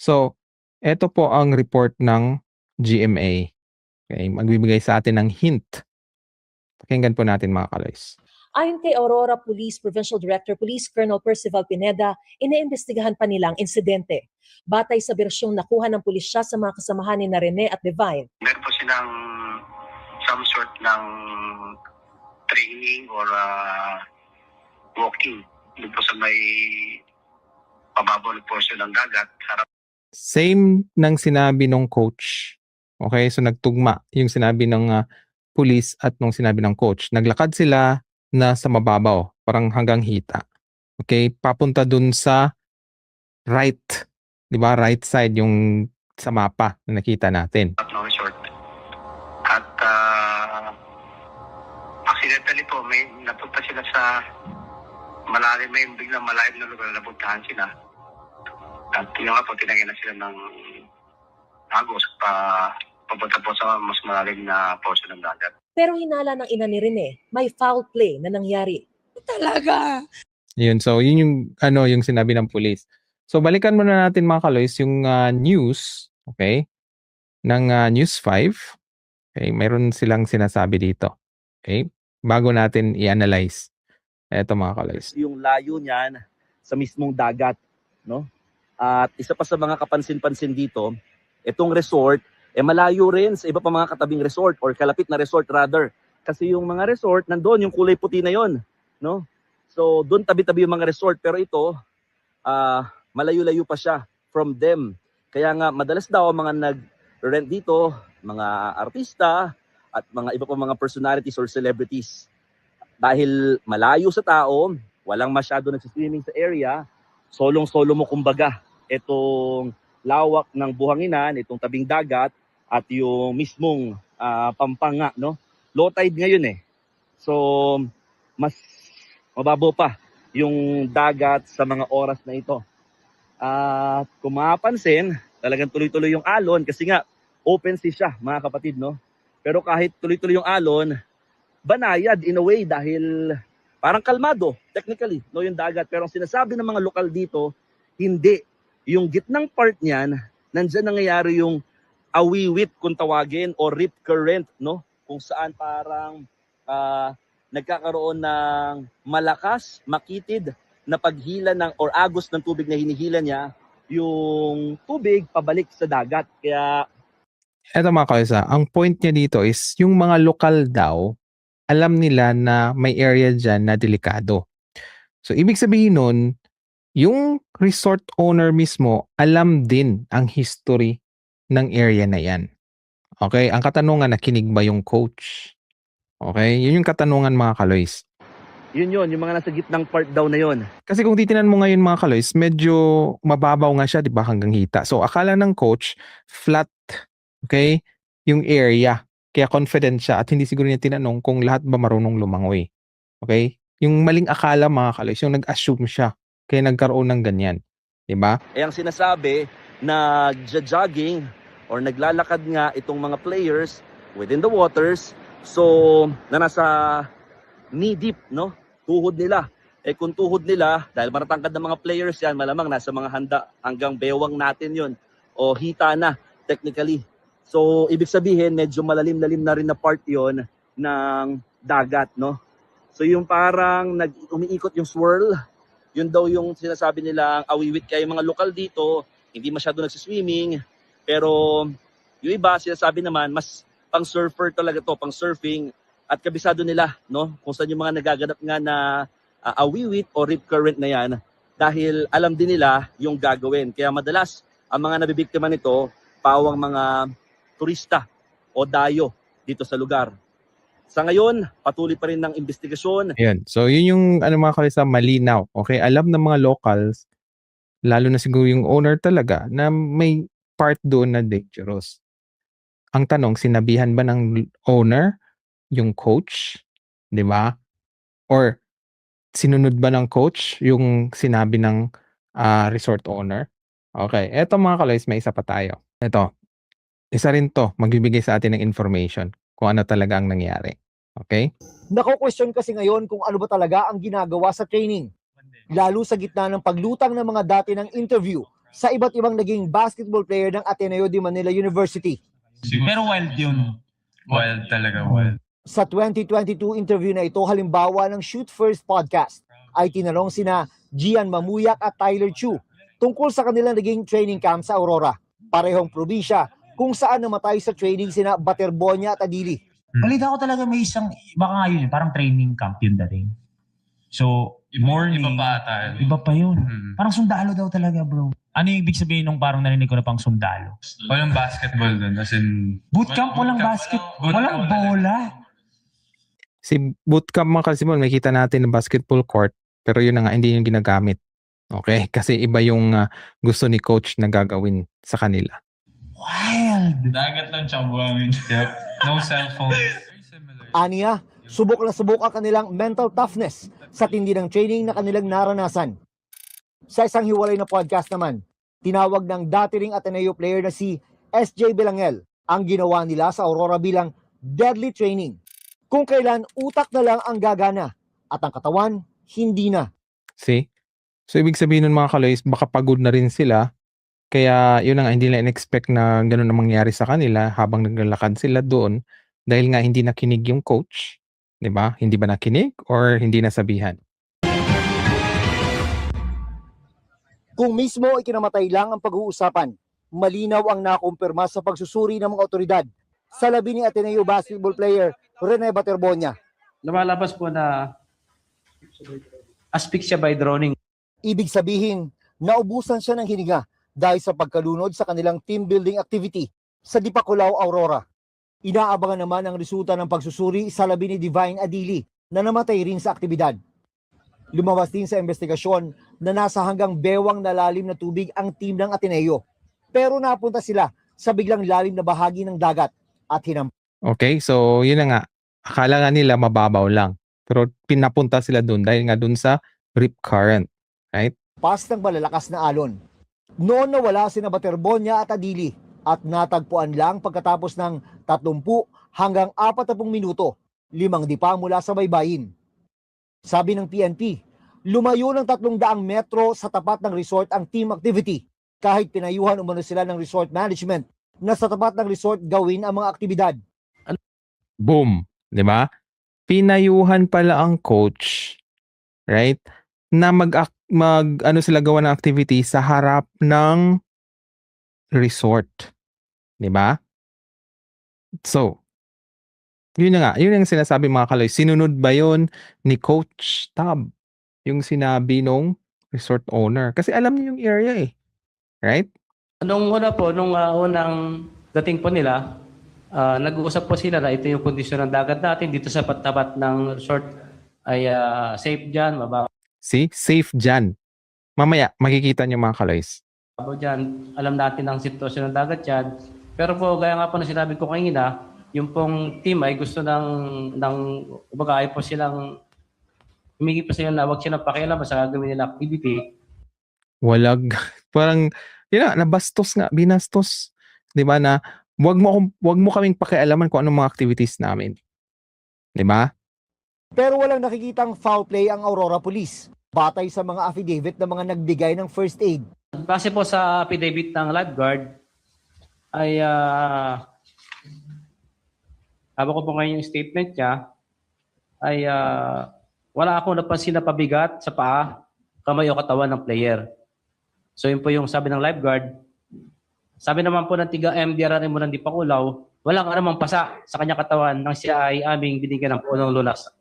So, eto po ang report ng GMA. Okay, magbibigay sa atin ng hint. Pakinggan po natin mga kaloys. Ayon kay Aurora Police Provincial Director Police Colonel Percival Pineda, iniimbestigahan pa nila ang insidente. Batay sa bersyong nakuha ng pulisya sa mga kasamahan ni Rene at Divine. Meron po silang some sort ng training or walking doon po sa may pababaw na portion ng dagat. Same ng sinabi ng coach. Okay, so nagtugma yung sinabi ng police at nung sinabi ng coach. Naglakad sila na sa mababaw, parang hanggang hita. Okay, papunta dun sa right, di ba? Right side yung sa mapa na nakita natin. Resort. At accidentally po, may napunta sila sa malalim, may biglang malalim na lugar, napuntahan sila. At yun nga po, tinagyan na sila ng agos papunta po sa mas malalim na portion ng dagat. Pero hinala ng ina ni Rene, may foul play na nangyari. Talaga. Yun, so yun yung yung sinabi ng police. So balikan muna natin mga kaloys yung news, okay? Ng News 5. Okay, mayroon silang sinasabi dito. Okay? Bago natin i-analyze. Eto mga kaloys. Yung layo niyan sa mismong dagat, no? At isa pa sa mga kapansin-pansin dito, itong resort malayo rin sa iba pa mga katabing resort or kalapit na resort rather. Kasi yung mga resort nandoon yung kulay puti na yon, no? So doon tabi-tabi yung mga resort, pero ito malayo-layo pa siya from them. Kaya nga madalas daw mga nag-rent dito, mga artista at mga iba pa mga personalities or celebrities. Dahil malayo sa tao, walang masyado nagsiswimming sa area, solong-solo mo kumbaga itong lawak ng buhanginan, itong tabing dagat at yung mismong Pampanga, no? Low tide ngayon eh. So mas mababaw pa yung dagat sa mga oras na ito. At kung mapapansin, talagang tuloy-tuloy yung alon kasi nga open sea siya, mga kapatid, no? Pero kahit tuloy-tuloy yung alon, banayad in a way dahil parang kalmado technically, no, yung dagat. Pero ang sinasabi ng mga lokal dito, hindi. Yung gitnang part niyan, nandiyan nangyayari yung awiwit kung tawagin o rip current, no? Kung saan parang nagkakaroon ng malakas, makitid na paghila ng or agos ng tubig na hinihila niya yung tubig pabalik sa dagat. Kaya eto mga kaloys, ang point niya dito is yung mga lokal daw, alam nila na may area dyan na delikado. So ibig sabihin nun, yung resort owner mismo, alam din ang history ng area na yan. Okay? Ang katanungan, nakinig ba yung coach? Okay? Yun yung katanungan mga kaloys. yun, yung mga nasa gitnang part daw na yun. Kasi kung titinan mo ngayon mga kaloys, medyo mababaw nga siya, di ba, hanggang hita. So akala ng coach, flat, okay, yung area. Kaya confident siya at hindi siguro niya tinanong kung lahat ba marunong lumangoy. Okay? Yung maling akala mga kaloys, yung nag-assume siya. Kaya nagkaroon ng ganyan. Diba? Ang sinasabi, nag-jogging or naglalakad nga itong mga players within the waters. So, na nasa knee deep, no? Tuhod nila. Kung tuhod nila, dahil maratangkad ng mga players yan, malamang nasa mga handa hanggang bewang natin yun. O hita na, technically. So, ibig sabihin, medyo malalim-lalim na rin na part yon ng dagat, no? So, yung parang umiikot yung swirl, yun daw yung sinasabi nilang awiwit. Kaya yung mga lokal dito, hindi masyado nagsiswimming. Pero yung iba, sinasabi naman, mas pang surfer talaga to, pang surfing. At kabisado nila, no? Kung saan yung mga nagaganap nga na awiwit o rip current na yan. Dahil alam din nila yung gagawin. Kaya madalas, ang mga nabibiktima nito, pawang mga turista o dayo dito sa lugar. Sa ngayon, patuloy pa rin ng investigasyon. Ayan. So, yun yung mga kalisa, malinaw. Okay? Alam ng mga locals, lalo na siguro yung owner talaga, na may part doon na dangerous. Ang tanong, sinabihan ba ng owner yung coach? Di ba? Or sinunod ba ng coach yung sinabi ng resort owner? Okay. Eto mga kaloys, may isa pa tayo. Eto. Isa rin to, magbibigay sa atin ng information kung ano talaga ang nangyari. Okay? Nako-question kasi ngayon kung ano ba talaga ang ginagawa sa training. Lalo sa gitna ng paglutang ng mga dati ng interview sa iba't ibang naging basketball player ng Ateneo de Manila University. Pero wild yun. Wild talaga, wild. Sa 2022 interview na ito, halimbawa ng Shoot First podcast, ay tinanong sina Gian Mamuyak at Tyler Chu tungkol sa kanilang naging training camp sa Aurora, parehong probinsya kung saan namatay sa training sina Baterbonia at Adili. Balita ko talaga may isang, baka nga yun, parang training camp yun dating. So, morning, Iba pa ata. iba pa yun. Hmm. Parang sundalo daw talaga, bro. Ano yung ibig sabihin nung parang narinig ko na pang sundalo? Walang basketball dun. As in, Bootcamp, walang basket, walang bola. Si bootcamp mga kasimon, may kita natin ng basketball court, pero yun na nga, hindi yung ginagamit. Okay? Kasi iba yung gusto ni coach na gagawin sa kanila. Wild! Dagat lang siya buhangin. Yep. No cellphone. Aniya, subok na subok ang kanilang mental toughness sa tindi ng training na kanilang naranasan. Sa isang hiwalay na podcast naman, tinawag ng dati ring Ateneo player na si SJ Belangel ang ginawa nila sa Aurora bilang deadly training. Kung kailan utak na lang ang gagana at ang katawan hindi na. See? So, ibig sabihin nun mga kaloys, baka pagod na rin sila. Kaya, yun na nga, hindi na in-expect na ganun ang mangyari sa kanila habang naglalakad sila doon dahil nga hindi nakinig yung coach. 'Di ba? Hindi ba nakinig or hindi nasabihan? Kung mismo ikinamatay lang ang pag-uusapan, malinaw ang nakumpirma sa pagsusuri ng mga otoridad sa labi ni Ateneo basketball player Rene Baterbonia. Lumalabas po na asphyxia by drowning. Ibig sabihin, naubusan siya ng hininga dahil sa pagkalunod sa kanilang team building activity sa Dipakulaw, Aurora. Inaabangan naman ang resulta ng pagsusuri sa labi ni Divine Adili na namatay rin sa aktibidad. Lumabas din sa investigasyon na nasa hanggang bewang na lalim na tubig ang team ng Ateneo. Pero napunta sila sa biglang lalim na bahagi ng dagat at Okay? So, yun na nga. Akala nga nila mababaw lang. Pero pinapunta sila doon dahil nga doon sa rip current. Right? hinampas ng malalakas na alon. Noon nawala sina Baterbonia at Adili at natagpuan lang pagkatapos ng 30 hanggang 40 minuto, 5 dipa mula sa baybayin. Sabi ng PNP, lumayo ng 300 metro sa tapat ng resort ang team activity kahit pinayuhan umano sila ng resort management na sa tapat ng resort gawin ang mga aktibidad. Boom. Di ba? Pinayuhan pala ang coach, right? Na ano sila gawa ng activity sa harap ng resort. Di ba? So, yun na nga. Yun yung sinasabi mga kaloy. Sinunod ba yun ni Coach Tab? Yung sinabi nung resort owner. Kasi alam niyo yung area eh. Right? Nung una po, nung unang dating po nila, nag-uusap po sila na ito yung kondisyon ng dagat natin dito sa tapat ng resort ay safe dyan, mababaw See? Safe dyan. Mamaya, makikita niyo mga kaloys. dyan. Alam natin ang sitwasyon ng dagat dyan. Pero po, gaya nga po na sinabi ko kanina, yung pong team ay gusto ng kumbaga ay po silang humingi pa sila na wag silang pakialam sa gagawin nila activity. Walag. Parang, yun na, nabastos nga, binastos. Di ba na, wag mo kaming pakialaman kung anong mga activities namin. Di ba? Pero walang nakikitang foul play ang Aurora Police, batay sa mga affidavit ng mga nagbigay ng first aid. Base po sa affidavit ng lifeguard, ay haba ko po ngayon yung statement niya, ay wala akong napansin na pabigat sa paa, kamay o katawan ng player. So yun po yung sabi ng lifeguard. Sabi naman po ng tiga MDRRM mo ng Dipakulaw, walang anumang pasa sa kanyang katawan nang siya ay aming binigyan ng punong lunas